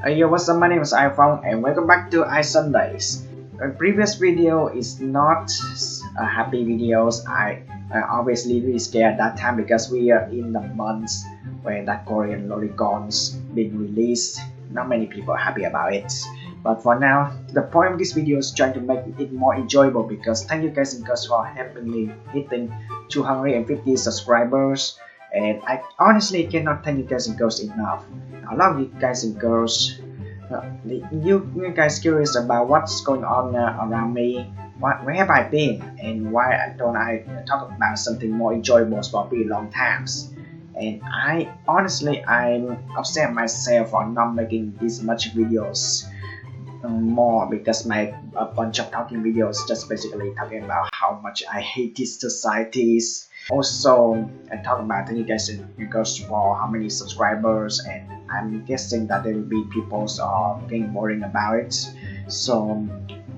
Yo, what's up? My name is iPhong and welcome back to iSundays. Previous video is not happy videos. I obviously really scared that time because we are in the months when that Korean Loricon's been released. Not many people are happy about it. But for now, the point of this video is trying to make it more enjoyable because thank you guys and girls for helping me hitting 250 subscribers. And I honestly cannot thank you guys and girls enough. I love you guys and girls. You guys curious about what's going on around me? Where have I been? And why don't I talk about something more enjoyable for pretty long times? And I'm upset myself for not making this much videos more because my a bunch of talking videos just basically talking about how much I hate these societies. Also, I talk about thank you guys and girls for how many subscribers, and I'm guessing that there will be people getting boring about it. So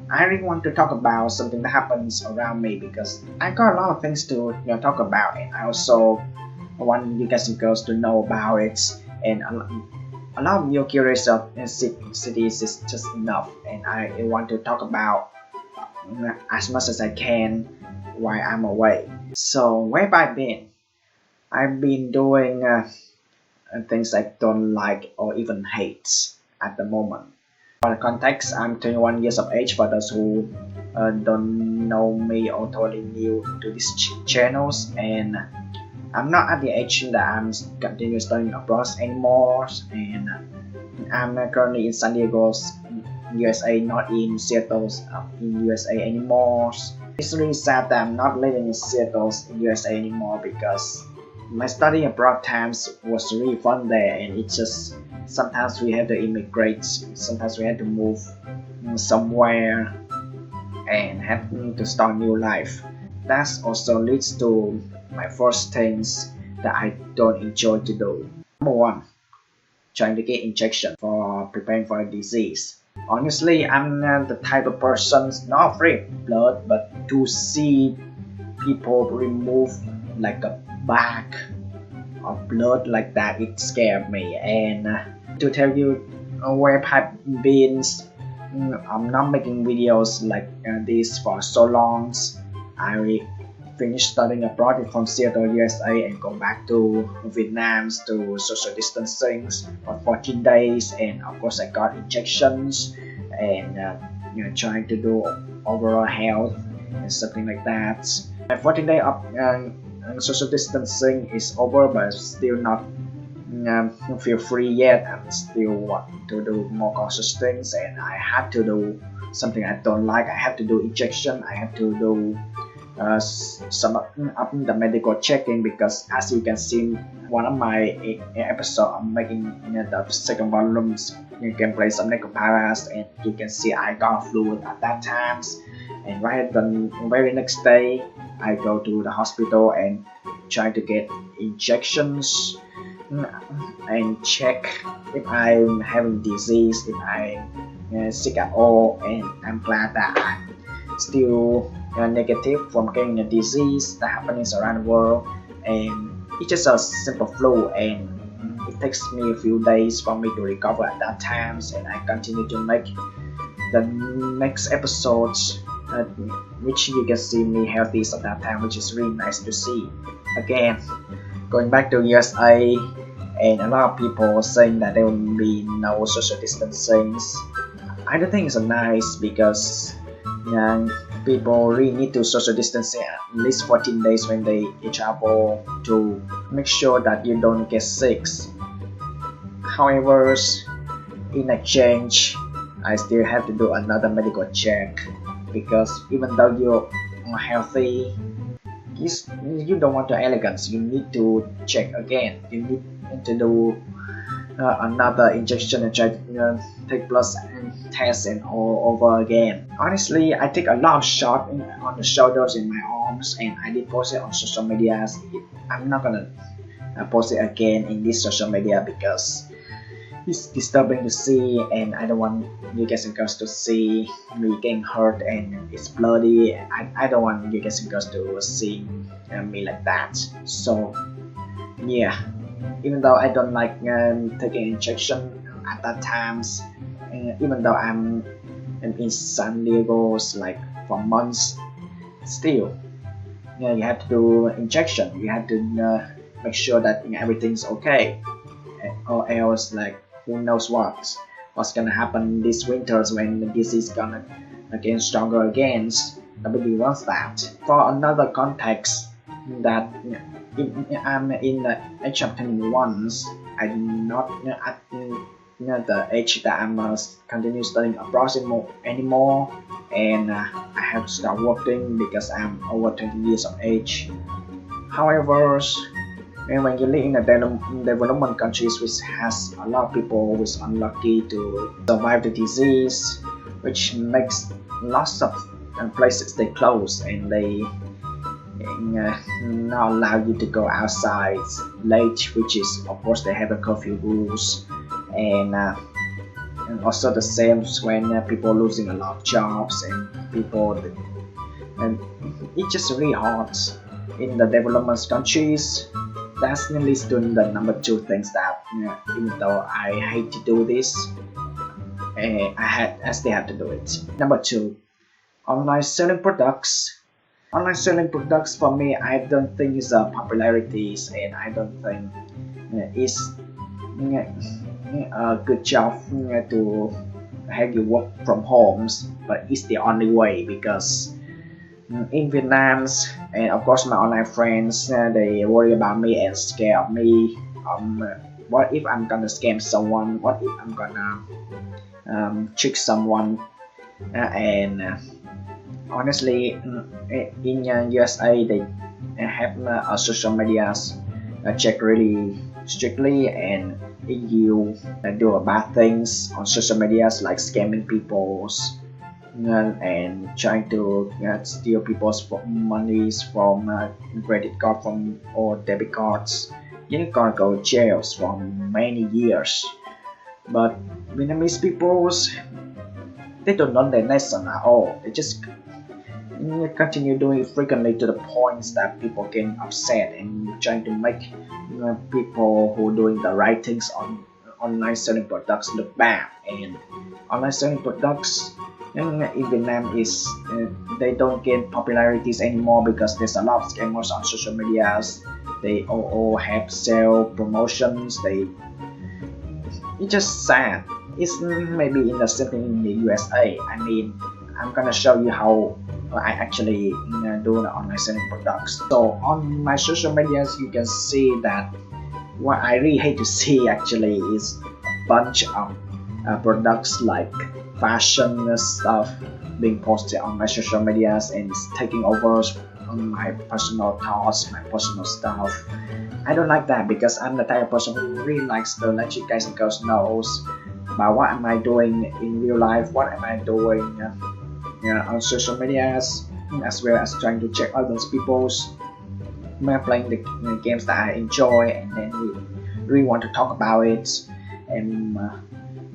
I really want to talk about something that happens around me because I got a lot of things to talk about, and I also want you guys and girls to know about it. And a lot of you curious of cities is just enough, and I want to talk about as much as I can while I'm away. So where have I been? I've been doing things I don't like or even hate at the moment. For the context, I'm 21 years of age for those who don't know me or totally new to these channels, and I'm not at the age that I'm continuing studying abroad anymore, and I'm currently in San Diego, USA, not in Seattle, in USA anymore. It's really sad that I'm not living in Seattle, in USA anymore because my study abroad times was really fun there, and it's just sometimes we had to immigrate, sometimes we had to move somewhere and have to start a new life. That also leads to my first things that I don't enjoy to do. Number one, trying to get injection for preparing for a disease. Honestly, I'm not the type of person not afraid of blood, but to see people remove like a bag of blood like that, it scared me. And to tell you where I've been, I'm not making videos like this for so long. I finished studying abroad from Seattle, USA, and go back to Vietnam to social distancing for 14 days. And of course, I got injections and trying to do overall health and something like that. My 14 day of social distancing is over, but still not feel free yet. I still want to do more cautious things, and I have to do something I don't like. I have to do injection. I have to do some up the medical checking because as you can see one of my episode I'm making the second volumes, you can play some paras, and you can see I got flu at that times, and right the very next day I go to the hospital and try to get injections and check if I'm having disease, if I'm sick at all, and I'm glad that I'm still negative from getting a disease that happens around the world, and it's just a simple flu, and it takes me a few days for me to recover at that times, and I continue to make the next episodes which you can see me healthy at that time, which is really nice to see. Again, going back to USA, and a lot of people saying that there will be no social distancing. I don't think it's nice because people really need to social distancing at least 14 days when they travel to make sure that you don't get sick. However, in exchange, I still have to do another medical check because even though you're healthy, you don't want to elegance. You need to check again. You need to do another injection and try to take blood and test and all over again. Honestly, I take a lot of shots on the shoulders and my arms, and I did post it on social media. I'm not gonna post it again in this social media because it's disturbing to see, and I don't want you guys and girls to see me getting hurt and it's bloody. I don't want you guys and girls to see me like that. So yeah, even though I don't like taking injection, at that times, even though I'm in San Diego like for months, still you have to do injection. You have to make sure that everything's okay, or else like who knows what's gonna happen this winters when the disease gonna get stronger again. Nobody wants that. For another context, that I'm in the age of 21. I'm not at the age that I'm continue studying abroad anymore, and I have to start working because I'm over 20 years of age. However, when you live in a development countries which has a lot of people who is unlucky to survive the disease, which makes lots of places they close and they not allow you to go outside late, which is of course they have a curfew rules, and also the same when people losing a lot of jobs and people, and it's just really hard in the development countries. That's leads to the number two things that even though I hate to do this, I still have to do it. Number two, online selling products. Online selling products for me, I don't think is popularities, and I don't think it's a good job to have you work from homes, but it's the only way because in Vietnam, and of course my online friends, they worry about me and scare of me. What if I'm gonna scam someone? What if I'm gonna trick someone? And honestly, in USA they have social medias checked really strictly, and if you do bad things on social medias like scamming people's and trying to steal people's monies from credit card from or debit cards, you're gonna go to jail for many years. But Vietnamese peoples, they don't learn their lesson at all. They just continue doing it frequently to the points that people get upset and trying to make people who are doing the right things on online selling products look bad. And online selling products in Vietnam is they don't gain popularities anymore because there's a lot of scammers on social medias. They all have sale promotions. It's just sad. It's maybe in the same thing in the USA. I mean, I'm gonna show you how I actually do the online selling products. So on my social medias, you can see that what I really hate to see actually is a bunch of products like fashion stuff being posted on my social medias, and it's taking over on my personal thoughts, my personal stuff. I don't like that because I'm the type of person who really likes to let you guys and girls know about what am I doing in real life, what am I doing on social medias, as well as trying to check other people's playing the games that I enjoy, and then we really want to talk about it. And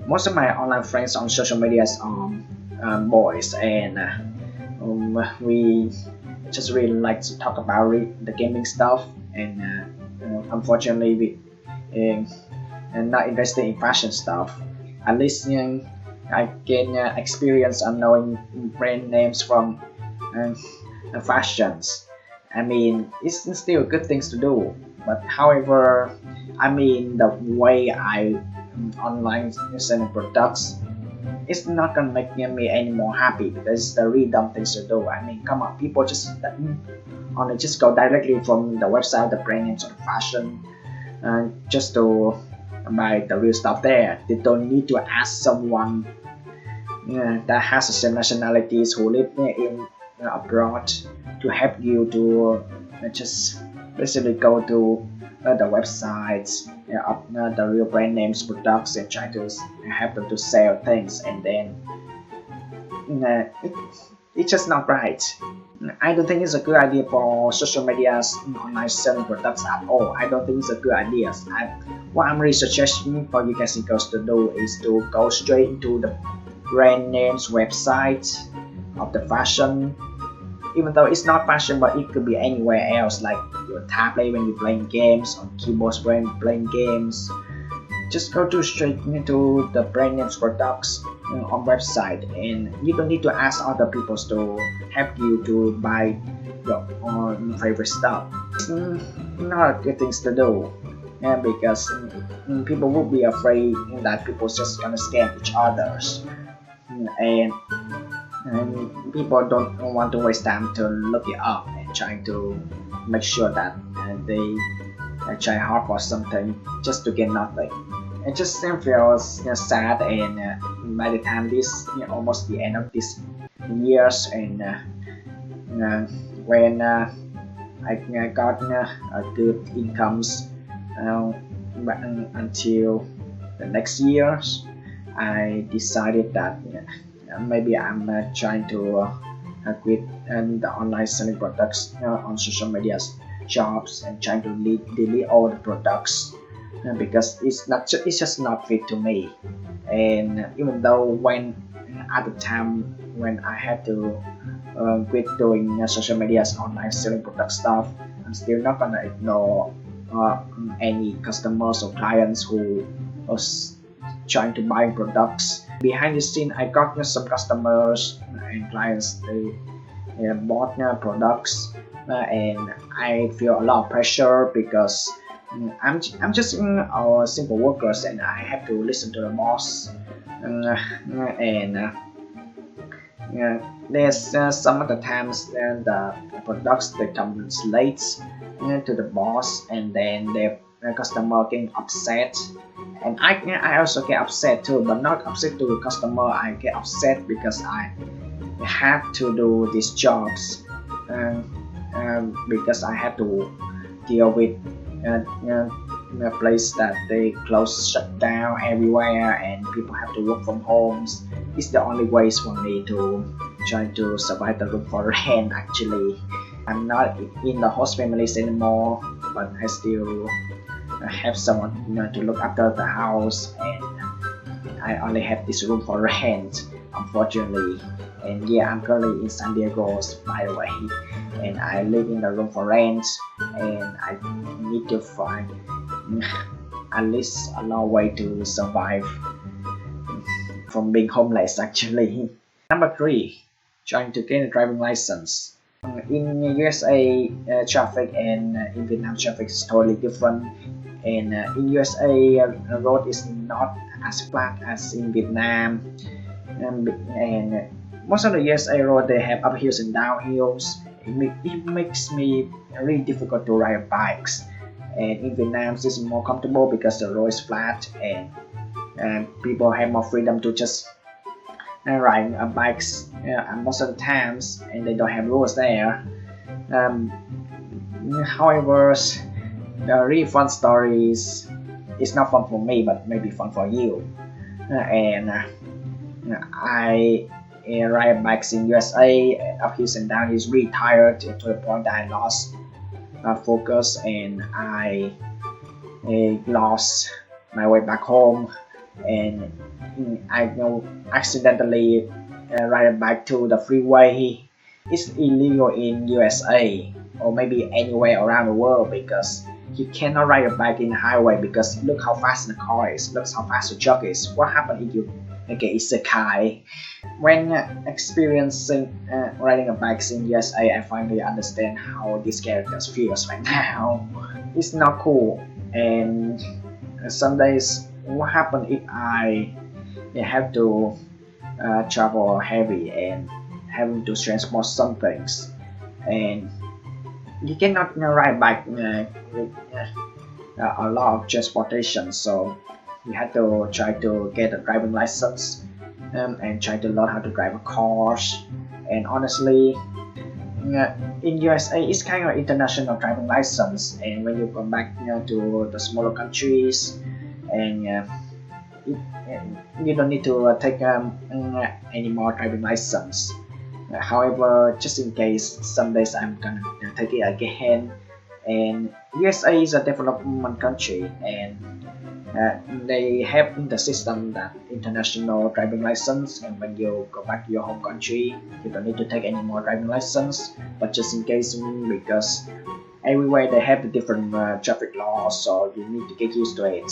most of my online friends on social medias are boys, and we just really like to talk about the gaming stuff, and unfortunately we not interested in fashion stuff. At least I gain experience on knowing brand names from fashions. I mean, it's still good things to do, but however, I mean the way I online selling products, it's not gonna make me any more happy because it's the really dumb things to do. I mean, come on, people just only just go directly from the website, the brand names, or the fashion, just to buy the real stuff there. They don't need to ask someone that has the same nationalities who live in abroad to help you to just basically go to the websites of the real brand names products and try to help them to sell things, and then it's just not right. I don't think it's a good idea for social medias online selling products at all. I don't think it's a good idea. What I'm really suggesting for you guys and girls to do is to go straight into the brand names website of the fashion, even though it's not fashion, but it could be anywhere else, like your tablet when you're playing games, on keyboards when you're playing games. just go to straight to the brand names products on website, and you don't need to ask other people to help you to buy your own favorite stuff. It's not a good things to do, because people will be afraid that people just gonna scam each others, and people don't want to waste time to look it up and trying to make sure that they try hard for something just to get nothing. It just feels sad, and by the time this almost the end of this years, and when I got a good incomes until the next years, I decided that maybe I'm trying to quit the online selling products on social media shops, and trying to delete all the products because it's just not fit to me. And even though when at the time when I had to quit doing social media's online selling product stuff, I'm still not gonna ignore any customers or clients who was trying to buy products. Behind the scene, I got some customers and clients. They bought products, and I feel a lot of pressure because I'm just a simple workers, and I have to listen to the boss. And there's some of the times the products that comes late to the boss, and then the customer getting upset, and I also get upset too, but not upset to the customer. I get upset because I have to do these jobs, because I have to deal with a place that they close, shut down everywhere, and people have to work from homes. It's the only ways for me to try to survive the room for rent. Actually, I'm not in the host families anymore, but I still have someone to look after the house, and I only have this room for rent, unfortunately. And yeah, I'm currently in San Diego, by the way, and I live in the room for rent, and I need to find at least a long way to survive from being homeless, actually. Number 3, trying to gain a driving license. In USA, traffic and in Vietnam traffic is totally different. And in USA, road is not as flat as in Vietnam, and most of the USA road they have uphills and downhills. It makes me really difficult to ride bikes. And in Vietnam, it's more comfortable because the road is flat, and people have more freedom to just ride bikes most of the times, and they don't have rules there. However, the really fun stories is not fun for me, but maybe fun for you. I ride bikes in USA, uphills and downhills, really tired to the point that I lost focus, and I lost my way back home, and I accidentally ride a bike to the freeway. It's illegal in USA or maybe anywhere around the world because you cannot ride a bike in the highway because look how fast the car is, look how fast the truck is. What happens if you get isekai? When experiencing riding a bike in USA, I finally understand how these characters feels right now. It's not cool, and some days what happens if I have to travel heavy and having to transport some things, and you cannot ride bike with a lot of transportation, so you have to try to get a driving license and try to learn how to drive a car. And honestly, in USA it's kind of international driving license, and when you come back to the smaller countries, and you don't need to take any more driving license. However, just in case some days I'm gonna take it again. And USA is a development country, and they have the system that international driving license, and when you go back to your home country you don't need to take any more driving license. But just in case, because everywhere they have the different traffic laws, so you need to get used to it.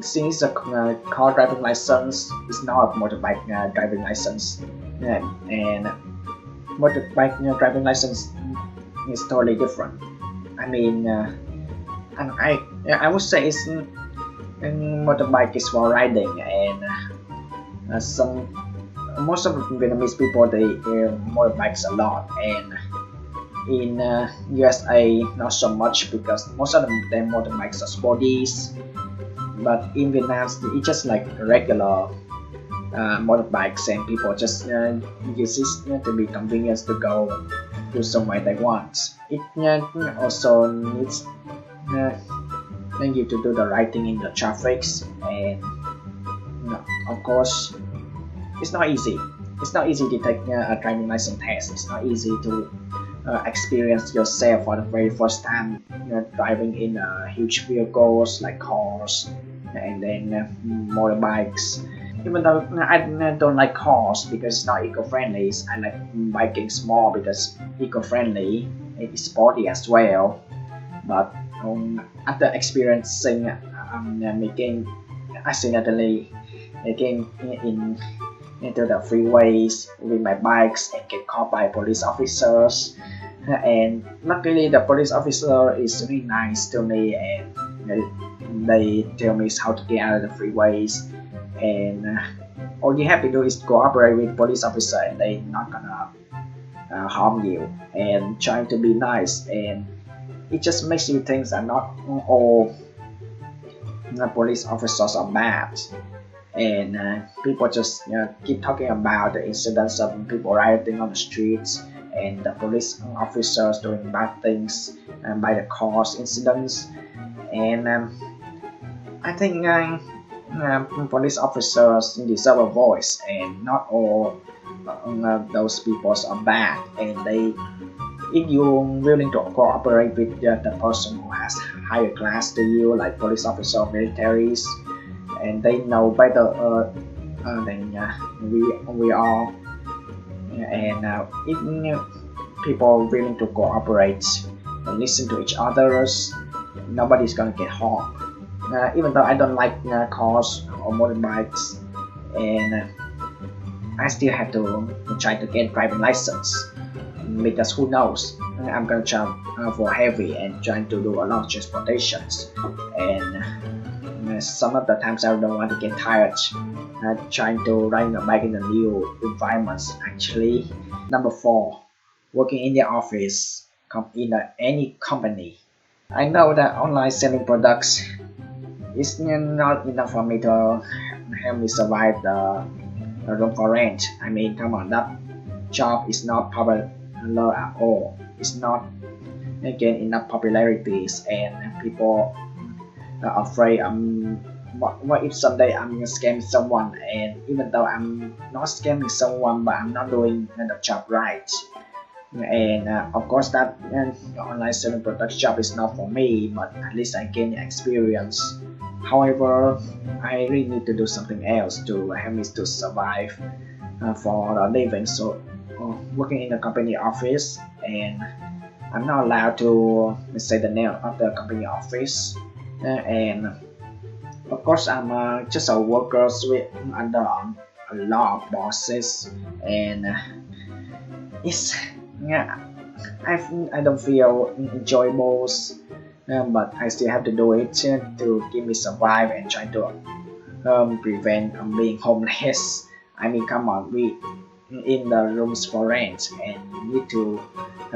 Since the car driving license is not a motorbike driving license, and motorbike driving license is totally different. I mean, and I would say it's motorbike is for riding, and some most of the Vietnamese people they motorbikes a lot, and in USA not so much because most of them motorbikes are sporties, but in Vietnam it's just like regular motorbikes, and people just use it to be convenient to go to somewhere they want. It also needs you to do the right thing in the traffic, and of course it's not easy. It's not easy to take a driving license test. It's not easy to experience yourself for the very first time driving in huge vehicles like cars and then motorbikes. Even though I don't like cars because it's not eco-friendly, I like biking small because eco-friendly, it's sporty as well. But after experiencing making accidentally getting into the freeways with my bikes and get caught by police officers, and luckily the police officer is really nice to me, and they tell me how to get out of the freeways, and all you have to do is cooperate with police officer and they not gonna harm you, and trying to be nice, and it just makes you think that not all police officers are bad, and people just keep talking about the incidents of people rioting on the streets and the police officers doing bad things by the cars incidents, and I think police officers deserve a voice, and not all those people are bad, and they, if you're willing to cooperate with the person who has higher class to you, like police officer, militaries, and they know better than we are, and if people willing to cooperate and listen to each others, nobody's gonna get harmed. Even though I don't like cars or motorbikes, and I still have to try to get driving license, because who knows, I'm gonna try for heavy and trying to do a lot of transportations, and some of the times I don't want to get tired trying to ride a bike in a new environments. Actually, number 4, working in the office in any company. I know that online selling products is not enough for me to help me survive the room for rent. I mean, come on, that job is not popular at all. It's not again enough popularities, and people are afraid what if someday I'm scamming someone, and even though I'm not scamming someone, but I'm not doing the job right, and of course that online selling products job is not for me, but at least I gain experience. However, I really need to do something else to help me to survive for a living. So working in a company office, and I'm not allowed to say the name of the company office, and of course I'm just a worker with under a lot of bosses, and it's I don't feel enjoyable, but I still have to do it to keep me survive and try to prevent being homeless. I mean, come on, we in the rooms for rent, and you need to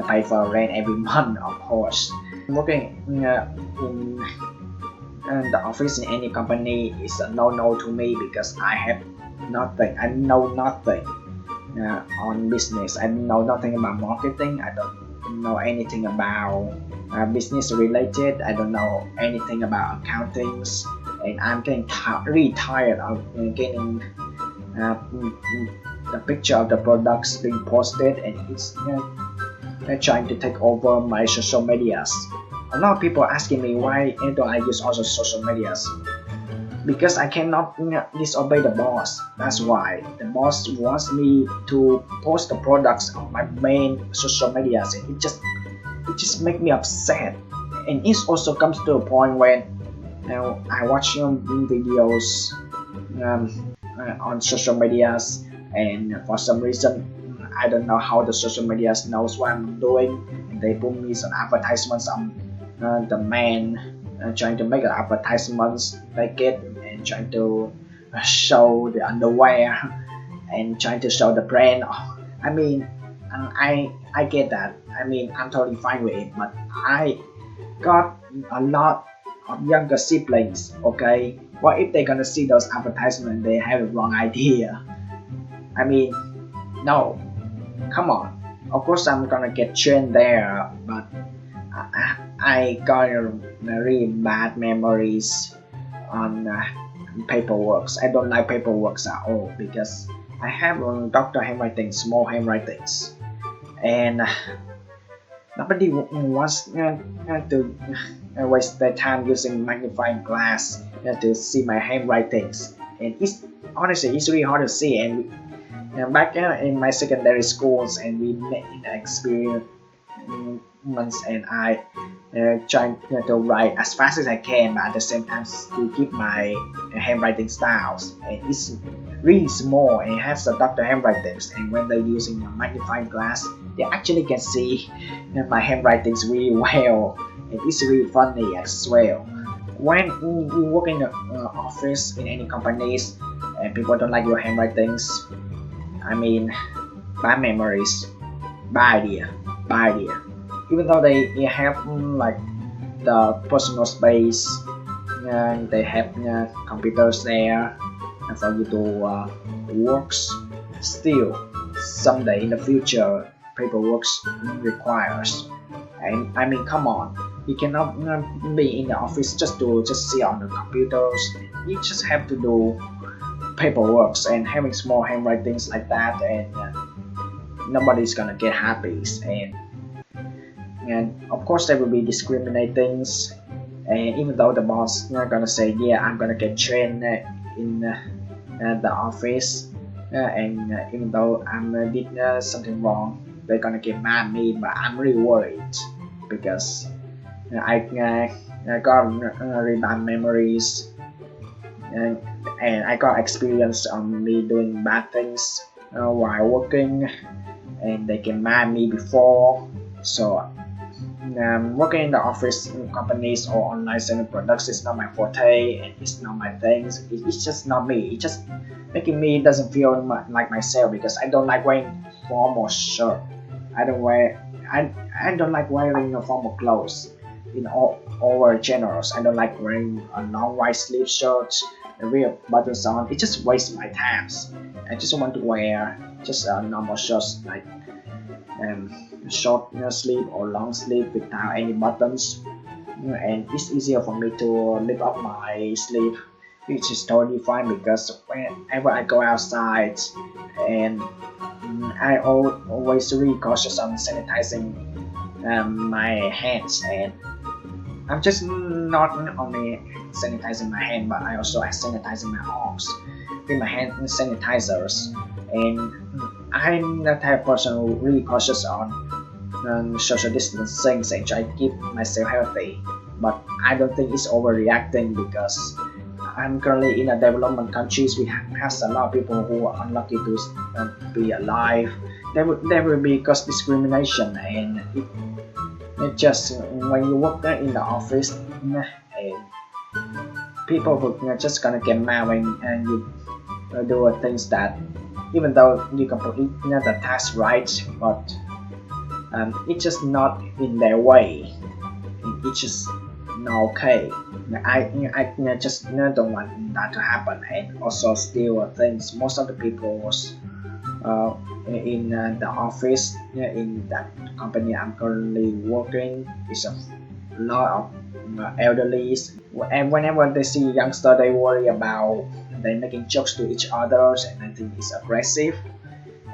pay for rent every month, of course. Working in the office in any company is a no to me, because I have nothing. I know nothing on business. I know nothing about marketing. I don't know anything about business related. I don't know anything about accountings, and I'm getting really tired of getting the picture of the products being posted, and it's trying to take over my social medias. A lot of people asking me why don't I use also social medias, because I cannot disobey the boss. That's why the boss wants me to post the products on my main social medias, and it just make me upset. And it also comes to a point when I watch videos on social medias, and for some reason I don't know how the social medias knows what I'm doing, and they put me some advertisements on the man trying to make advertisements naked and trying to show the underwear and trying to show the brand. I mean, I get that. I mean, I'm totally fine with it, but I got a lot of younger siblings. Okay, what if they're gonna see those advertisements and they have the wrong idea? I mean, no, come on. Of course, I'm gonna get trained there, but I got really bad memories on paperworks. I don't like paperworks at all because I have doctor handwriting, small handwritings, and nobody wants to waste their time using magnifying glass to see my handwritings. And it's honestly it's really hard to see. And back in my secondary schools, and we met in the experiments, and I trying to write as fast as I can, but at the same time to keep my handwriting styles. And it's really small and it has the doctor handwritings. And when they're using a magnifying glass, they actually can see my handwritings really well, and it's really funny as well. When you work in the office in any companies and people don't like your handwritings, I mean, bad memories, bad idea. Even though they have like the personal space, and they have computers there for you to work, still someday in the future paperwork requires. And I mean, come on, you cannot be in the office just to just sit on the computers. You just have to do paperwork, and having small handwritings like that, and nobody's gonna get happy. And of course there will be discriminating, and even though the boss not gonna say, yeah, I'm gonna get trained in the office, and even though I'm did something wrong, they're gonna get mad at me. But I'm really worried because I got really bad memories, and I got experience on me doing bad things while working, and they get mad at me before. So working in the office in companies or online selling products is not my forte, and it's not my things. It's just not me. It's just making me doesn't feel like myself, because I don't like wearing formal shirt. I don't wear. I don't like wearing formal clothes in all over generals. I don't like wearing a long white sleeve shirt with buttons on. It just wastes my time. I just want to wear just a normal shirts like short sleeve or long sleeve without any buttons, and it's easier for me to lift up my sleeve, which is totally fine because whenever I go outside, and I always really cautious on sanitizing my hands. And I'm just not only sanitizing my hand, but I also sanitizing my arms with my hand sanitizers. And I'm the type of person who really cautious on social distancing and try to keep myself healthy. But I don't think it's overreacting, because I'm currently in a development countries. We have a lot of people who are unlucky to be alive. There will be cause discrimination, and it just when you work in the office, and people who are just gonna get mad when you do things that, even though you complete the task right, but it's just not in their way. It's just not okay. I just don't want that to happen. And also still things, most of the people in the office, in that company I'm currently working, is a lot of elderlies, and whenever they see youngster, they worry about they making jokes to each other, and I think it's aggressive.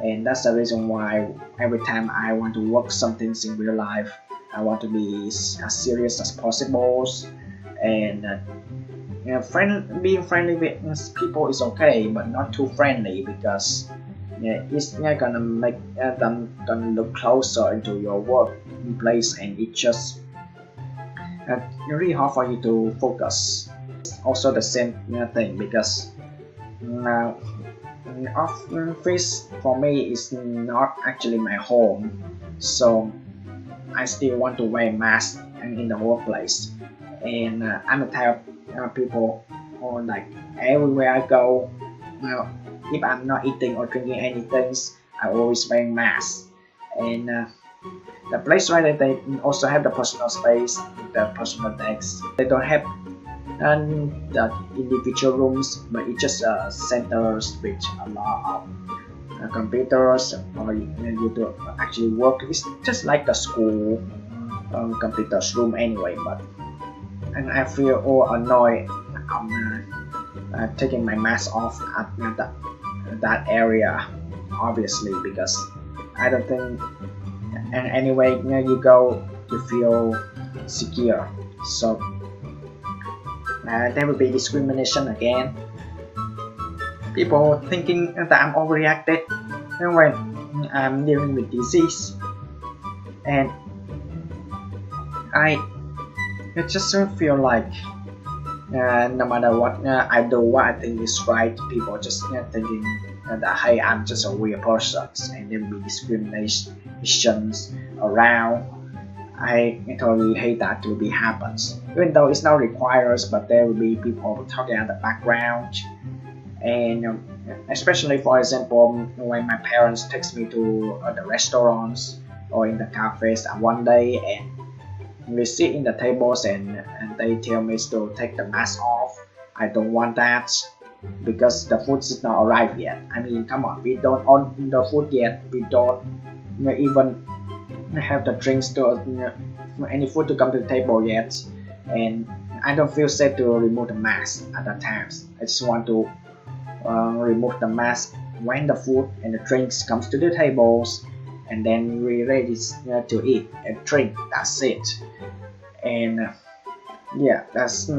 And that's the reason why every time I want to work something in real life, I want to be as serious as possible. And being friendly with people is okay, but not too friendly, because yeah, it's gonna make them gonna look closer into your workplace, and it just really hard for you to focus. Also the same thing because uh, office for me is not actually my home, so I still want to wear mask in the workplace. And I'm the type of people who like everywhere I go, if I'm not eating or drinking anything, I always wear mask. And the place where they also have the personal space, the personal decks. They don't have the individual rooms, but it's just centers with a lot of computers or you to actually work. It's just like a school computers room anyway. But and I feel all annoyed taking my mask off at that area, obviously, because I don't think and anyway you go to feel secure. So there will be discrimination again. People thinking that I'm overreacted when I'm dealing with disease, and I just feel like no matter what I do, what I think is right, people just thinking that hey, I'm just a real person, and there will be discriminations around. I totally hate that to be happens. Even though it's not required, but there will be people talking at the background, and especially for example, when my parents takes me to the restaurants or in the cafes one day, and we sit in the tables and they tell me to take the mask off. I don't want that because the food is not arrived yet. I mean, come on, we don't own the food yet. We don't even have the drinks to any food to come to the table yet, and I don't feel safe to remove the mask at that times. I just want to remove the mask when the food and the drinks comes to the tables, and then we ready to eat and drink. That's it. And yeah, that's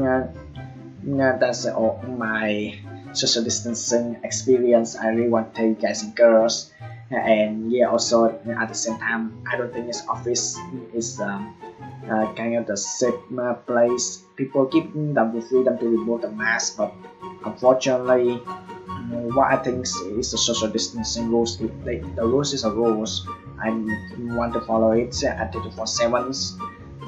all my social distancing experience. I really want to tell you guys and girls. And yeah, also at the same time, I don't think this office is kind of the safe place. People give them the freedom to remove the mask, but unfortunately, what I think is the social distancing rules. The rules is a rules. I want to follow it at 24/7.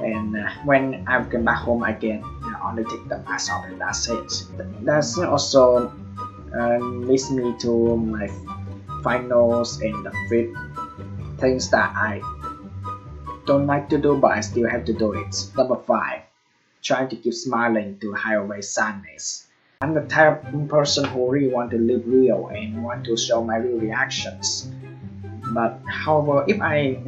And when I come back home, I can only take the mask off, and that's it. That's also leads me to my finals and the fifth things that I don't like to do, but I still have to do it. Number 5, trying to keep smiling to hide away sadness. I'm the type of person who really want to live real and want to show my real reactions. But however, if I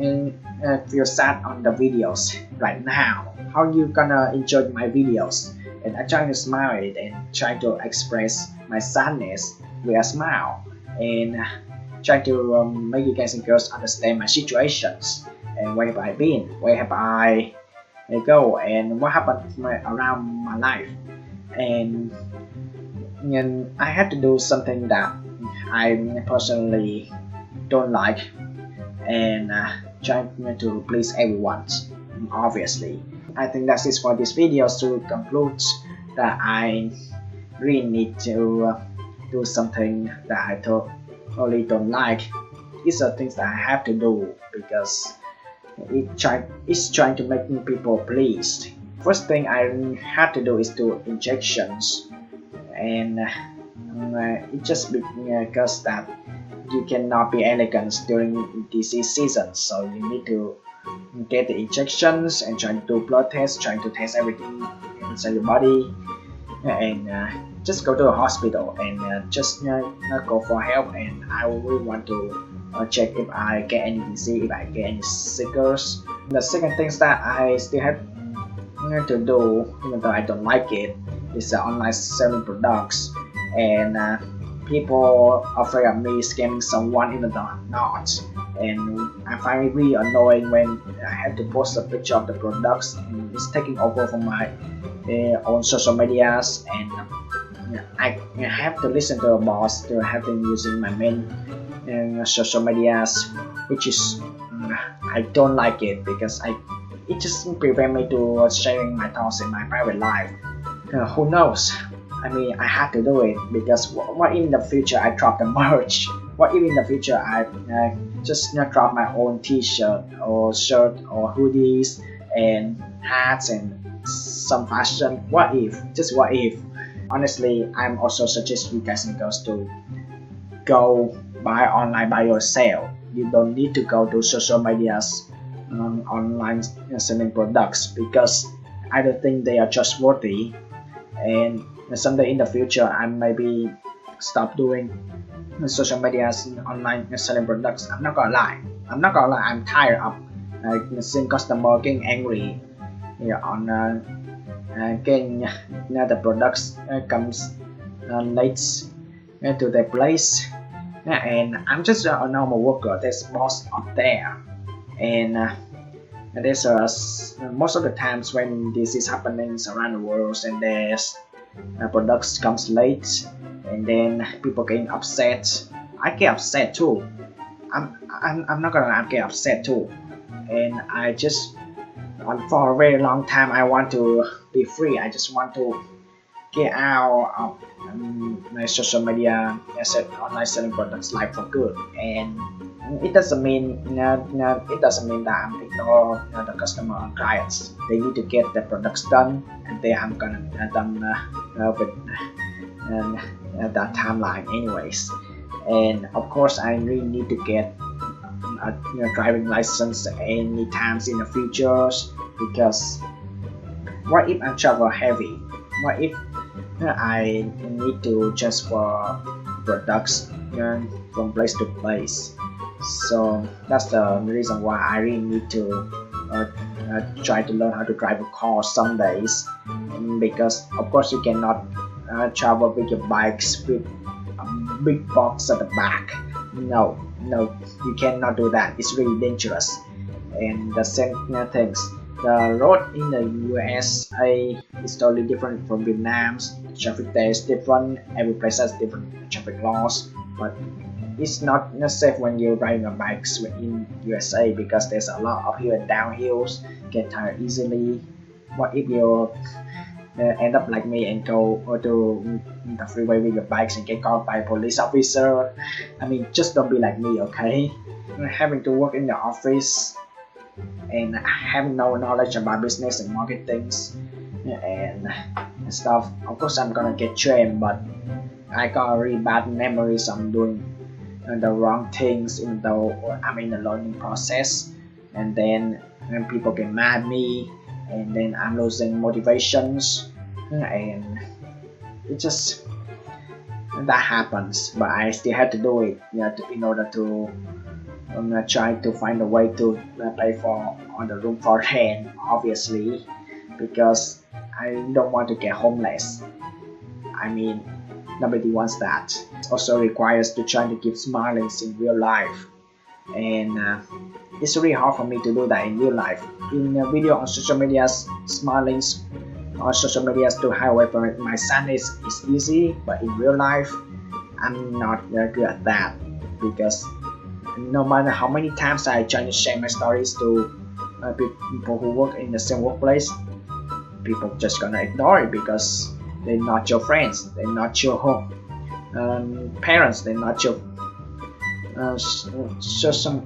feel sad on the videos right now, how you gonna enjoy my videos? And I try to smile it and try to express my sadness with a smile, and try to make you guys and girls understand my situations and where have I been, where have I go, and what happened around my life. And I had to do something that I personally don't like, and trying to please everyone, obviously. I think that's it for this video. To conclude that I really need to do something that I totally don't like. These are things that I have to do because it's trying to make people pleased. First thing I had to do is do injections, and it just because that you cannot be elegant during disease season, so you need to get the injections and trying to do blood tests, trying to test everything inside your body, and just go to a hospital and just go for help. And I really want to check if I get any disease, if I get any sickers. The second thing that I still have to do, even though I don't like it, is online selling products, and people afraid of me scamming someone even though I'm not. And I find it really annoying when I have to post a picture of the products and it's taking over from my own social medias, and I have to listen to a boss to have them using my main social medias, which is I don't like it because it just prevent me to sharing my thoughts in my private life. Who knows? I mean, I had to do it because what if in the future I drop the merch? What if in the future I just drop my own T-shirt or shirt or hoodies and hats and some fashion? What if? Just what if? Honestly, I'm also suggest you guys and girls to go buy online by yourself. You don't need to go to social medias online selling products because I don't think they are trustworthy. And someday in the future, I maybe stop doing social medias online selling products. I'm not gonna lie. I'm not gonna lie. I'm tired of seeing customer getting angry on getting the products comes late to their place. And I'm just a normal worker. There's boss up there, and there's most of the times when this is happening around the world, and there's products comes late, and then people getting upset. I get upset too. I'm not gonna lie, I get upset too, and I just for a very long time I want to be free. I just want to get out of my social media asset online selling products life for good. And it doesn't mean it doesn't mean that I'm ignore the customer or clients. They need to get the products done, and then I'm gonna done with that timeline anyways. And of course I really need to get a driving license any times in the futures, because what if I travel heavy? What if I need to just for products from place to place? So that's the reason why I really need to try to learn how to drive a car some days. Because of course you cannot travel with your bikes with a big box at the back. No, no, you cannot do that. It's really dangerous. And the same things. The road in the USA is totally different from Vietnam's. Traffic there is different. Every place has different traffic laws, but it's not safe when you're riding a bike in USA because there's a lot of hill and downhills. Get tired easily. What if you end up like me and go to the freeway with your bikes and get caught by a police officer? I mean, just don't be like me, okay? Having to work in the office and having no knowledge about business and marketing and stuff. Of course, I'm gonna get trained, but I got really bad memories. I'm doing the wrong things, even though I'm in the learning process, and then when people get mad at me, and then I'm losing motivations, and it just that happens. But I still had to do it, in order to try to find a way to pay for on the room for rent, obviously, because I don't want to get homeless. I mean, nobody wants that. It also requires to try to keep smiling in real life, and it's really hard for me to do that in real life. In a video on social media, smiling on social media to highlight my sadness is easy, but in real life, I'm not very good at that, because no matter how many times I try to share my stories to people who work in the same workplace, people just gonna ignore it because they're not your friends, they're not your parents, they're not your social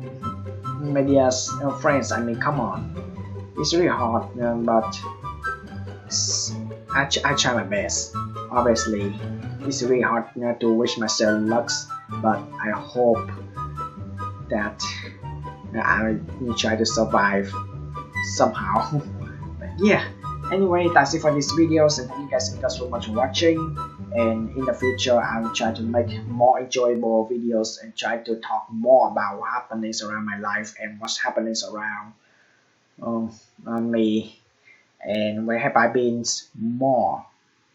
media friends. I mean, come on, it's really hard, but I try my best. Obviously, it's really hard to wish myself luck, but I hope that I will try to survive somehow. But yeah, anyway, that's it for these videos, and thank you guys so much for watching. And in the future, I will try to make more enjoyable videos and try to talk more about what happenings around my life and what's happenings around me, and where have I been more.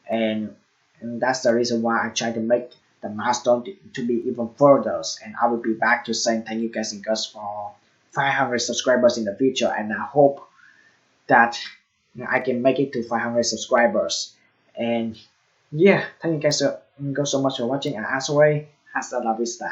And that's the reason why I try to make the milestone to be even further. And I will be back to saying thank you guys and girls for 500 subscribers in the future, and I hope that I can make it to 500 subscribers. And yeah, thank you guys so much for watching, and as always, hasta la vista.